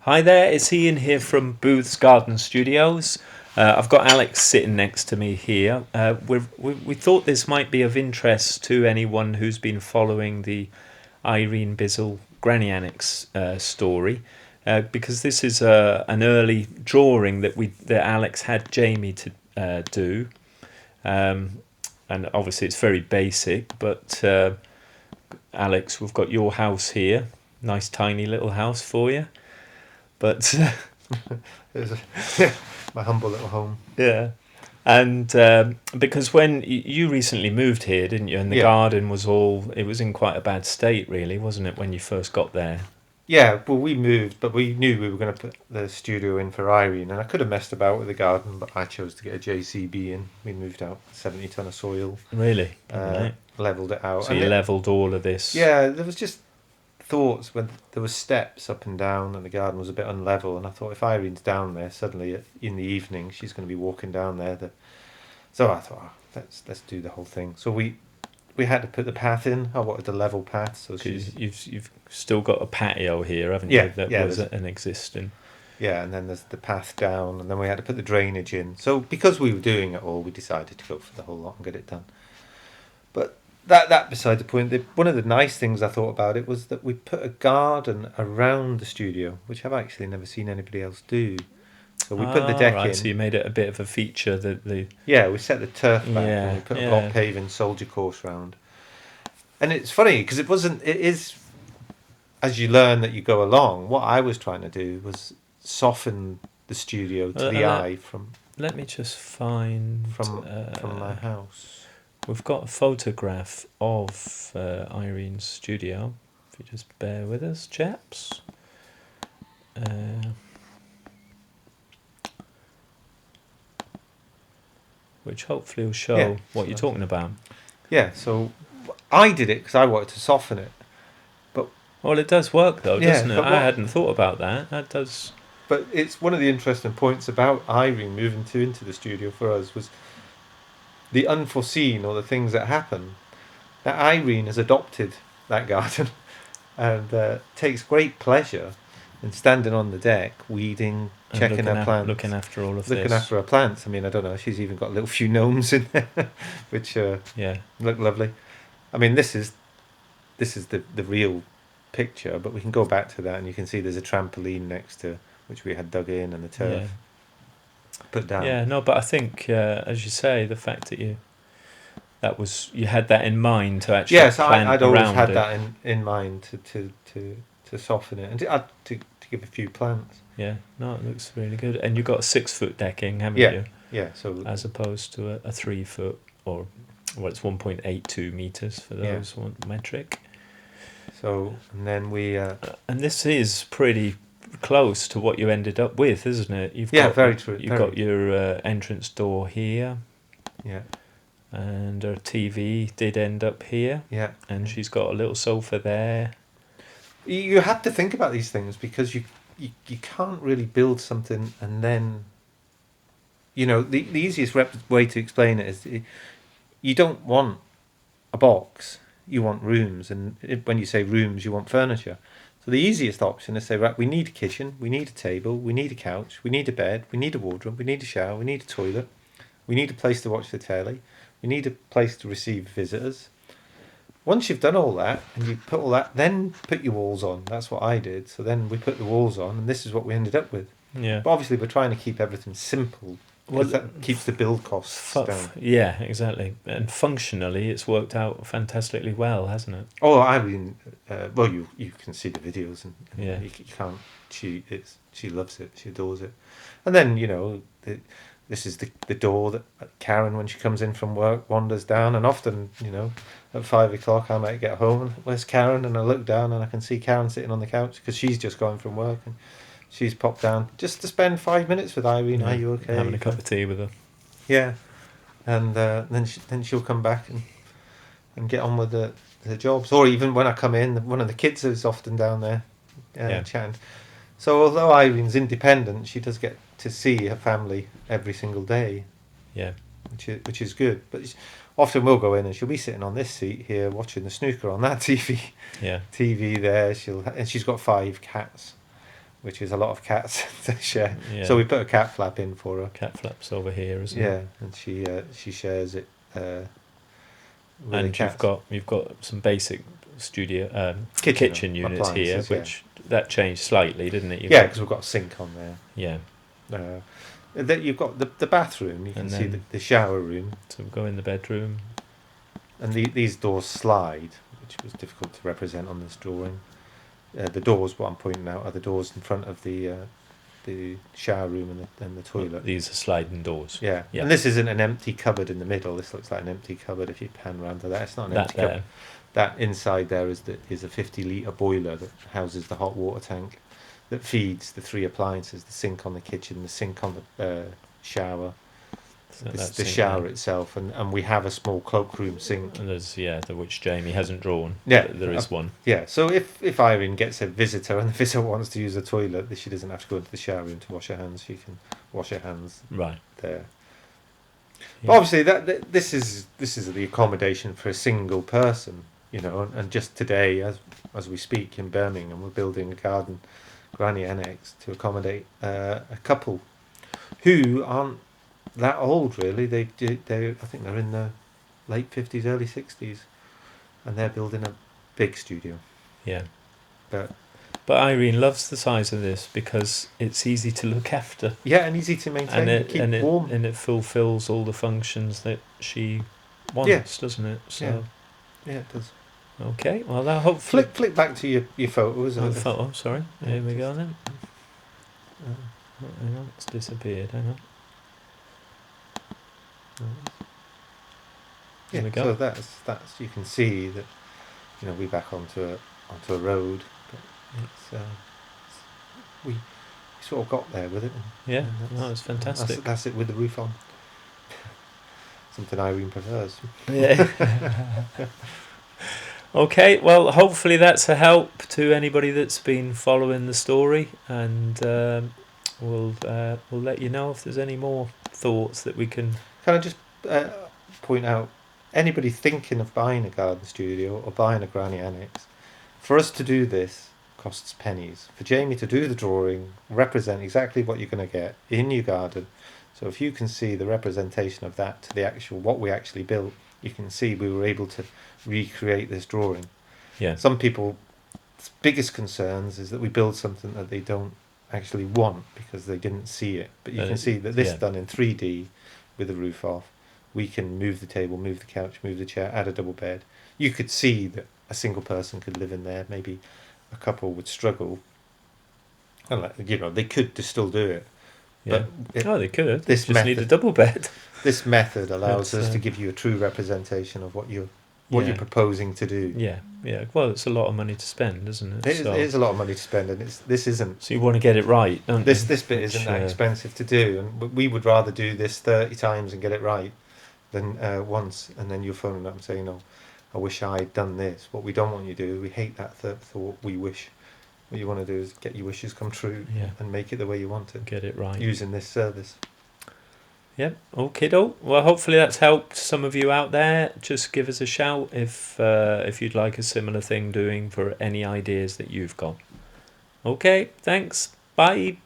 Hi there, it's Ian here from Booth's Garden Studios. I've got Alex sitting next to me here. We thought this might be of interest to anyone who's been following the Irene Bizzell Granny Annex story, because this is an early drawing that Alex had Jamie to do, and obviously it's very basic. But Alex, we've got your house here, nice tiny little house for you. But It's my humble little home. yeah, and because when you recently moved here, didn't you? And the Yeah. garden it was in quite a bad state, really, wasn't it, when you first got there? Yeah, well, we moved, but we knew we were going to put the studio in for Irene, and I could have messed about with the garden, but I chose to get a JCB in. We moved out 70 ton of soil, Really? Right. levelled it out. So you levelled all of this. Yeah, there was just thoughts when there were steps up and down, and the garden was a bit unlevel, and I thought if Irene's down there suddenly in the evening, she's going to be walking down there. So I thought, let's do the whole thing. So we had to put the path in. I wanted the level path, so You've still got a patio here, haven't Yeah, you? That yeah, was there's- an existing. yeah, and then there's the path down, and then we had to put the drainage in. So because we were doing it all, we decided to go for the whole lot and get it done. But that beside the point. One of the nice things I thought about it was that we put a garden around the studio, which I've actually never seen anybody else do. So we put the deck right, in. so you made it a bit of a feature Yeah, we set the turf back and we put a block yeah. paving soldier course round. And it's funny because it is, as you learn that you go along, what I was trying to do was soften the studio to the eye from Let me just find my house. We've got a photograph of Irene's studio. If you just bear with us, chaps. Which hopefully will show what you're talking about. Yeah, so I did it because I wanted to soften it. Well, it does work though, doesn't it? but I hadn't thought about that. That does. But it's one of the interesting points about Irene moving into the studio for us was the unforeseen, or the things that happen. Now Irene has adopted that garden and takes great pleasure in standing on the deck, weeding, And checking her plants, looking after all of looking this. after her plants. I mean, I don't know. She's even got a little few gnomes in there, which Yeah. look lovely. I mean, this is the real picture, but we can go back to that, and you can see there's a trampoline next to which we had dug in, and the turf put down. Yeah, no, but I think, as you say, the fact that you had that in mind to actually Yes, plan I'd always around had it. that in mind to soften it and to give a few plants. Yeah, no, it looks really good. And you've got a 6 foot decking, haven't Yeah. you? Yeah, so As opposed to a 3 foot, or it's 1.82 meters for those who want metric. so and then we And this is pretty close to what you ended up with, isn't it? You've very true. You've got your entrance door here, yeah and her TV did end up here, yeah and she's got a little sofa there. you have to think about these things because you can't really build something and then the easiest way to explain it is you don't want a box, you want rooms, and when you say rooms you want furniture. So the easiest option is say, right, we need a kitchen, we need a table, we need a couch, we need a bed, we need a wardrobe, we need a shower, we need a toilet, we need a place to watch the telly, we need a place to receive visitors. Once you've done all that and you put all that, then put your walls on. That's what I did. So then we put the walls on, and this is what we ended up with. Yeah. But obviously we're trying to keep everything simple, because that keeps the build costs down. Yeah, exactly. And functionally, it's worked out fantastically well, hasn't it? Oh, I mean, well, you can see the videos, and Yeah. you can't. She loves it. She adores it. And then this is the door that Karen, when she comes in from work, wanders down, and often at 5 o'clock I might get home and where's Karen, and I look down and I can see Karen sitting on the couch because she's just gone from work and she's popped down just to spend 5 minutes with Irene. Are you okay? Having a cup of tea with her. Yeah, and then she'll come back and get on with the jobs. Or even when I come in, one of the kids is often down there chatting. So although Irene's independent, she does get to see her family every single day. Yeah. Which is good. But often we'll go in and she'll be sitting on this seat here watching the snooker on that TV. Yeah. TV there. She's got 5 cats. which is a lot of cats to share. Yeah. So we put a cat flap in for her. Cat flaps over here, isn't it? Yeah, and she shares it with the And cats. you've got some basic studio Kitchen kitchen units here, appliances, yeah. which that changed slightly, didn't it? Yeah, because we've got a sink on there. Yeah. That you've got the bathroom. You can And see then- the shower room, So we go in the bedroom. and these doors slide, which was difficult to represent on this drawing. The doors, what I'm pointing out, are the doors in front of the shower room and the toilet. These are sliding doors. Yeah. Yeah. And this isn't an empty cupboard in the middle. This looks like an empty cupboard if you pan round to that. It's not an That empty cupboard. there. That inside there is a 50-litre boiler that houses the hot water tank that feeds the 3 appliances: the sink on the kitchen, the sink on the shower, So the that's in shower there. itself, and we have a small cloakroom sink. And there's which Jamie hasn't drawn. Yeah, There is one. Yeah, so if Irene gets a visitor and the visitor wants to use the toilet, she doesn't have to go into the shower room to wash her hands. She can wash her hands Right. there. Yeah. But obviously, this is the accommodation for a single person, you know. And just today, as we speak in Birmingham, we're building a garden granny annex to accommodate a couple who aren't that old really. They I think they're in the late 50s, early 60s, and they're building a big studio. Yeah. But Irene loves the size of this because it's easy to look after. yeah, and easy to maintain, And keep warm. it fulfills all the functions that she wants, doesn't it? So Yeah, it does. okay, well that hopefully Flick back to your photos. oh, sorry. Yeah, Here we go just- then. Hang on, it's disappeared. Hang on. There Yeah, we go. so that's you can see that, you know, we're back onto a road, but we sort of got there with it. Yeah, and that's- no, it's fantastic. That's it with the roof on. Something Irene prefers. Yeah. Okay, well, hopefully that's a help to anybody that's been following the story, and we'll let you know if there's any more thoughts that we can. Can I just point out, anybody thinking of buying a garden studio or buying a granny annex, for us to do this costs pennies. For Jamie to do the drawing, represent exactly what you're going to get in your garden. So if you can see the representation of that to the actual what we actually built, you can see we were able to recreate this drawing. Yeah. Some people's biggest concerns is that we build something that they don't actually want because they didn't see it. But you can see that this yeah. done in 3D with the roof off. We can move the table, move the couch, move the chair, add a double bed. You could see that a single person could live in there. Maybe a couple would struggle. And you know, they could still do it. Yeah. But They could. this Just need a method- double bed. this method allows That's, us to give you a true representation of what you're Yeah. proposing to do. Yeah. Well, it's a lot of money to spend, isn't it? It is a lot of money to spend, and this isn't. So you want to get it right, don't This you? this bit isn't that expensive to do, and we would rather do this 30 times and get it right than once, and then you're phoning up and saying, "No, I wish I'd done this." What we don't want you to do, we hate that thought. We wish. What you want to do is get your wishes come true Yeah. and make it the way you want it Get it right. using this service. Yep. Okay, well, hopefully that's helped some of you out there. Just give us a shout if you'd like a similar thing doing for any ideas that you've got. Okay, thanks. Bye.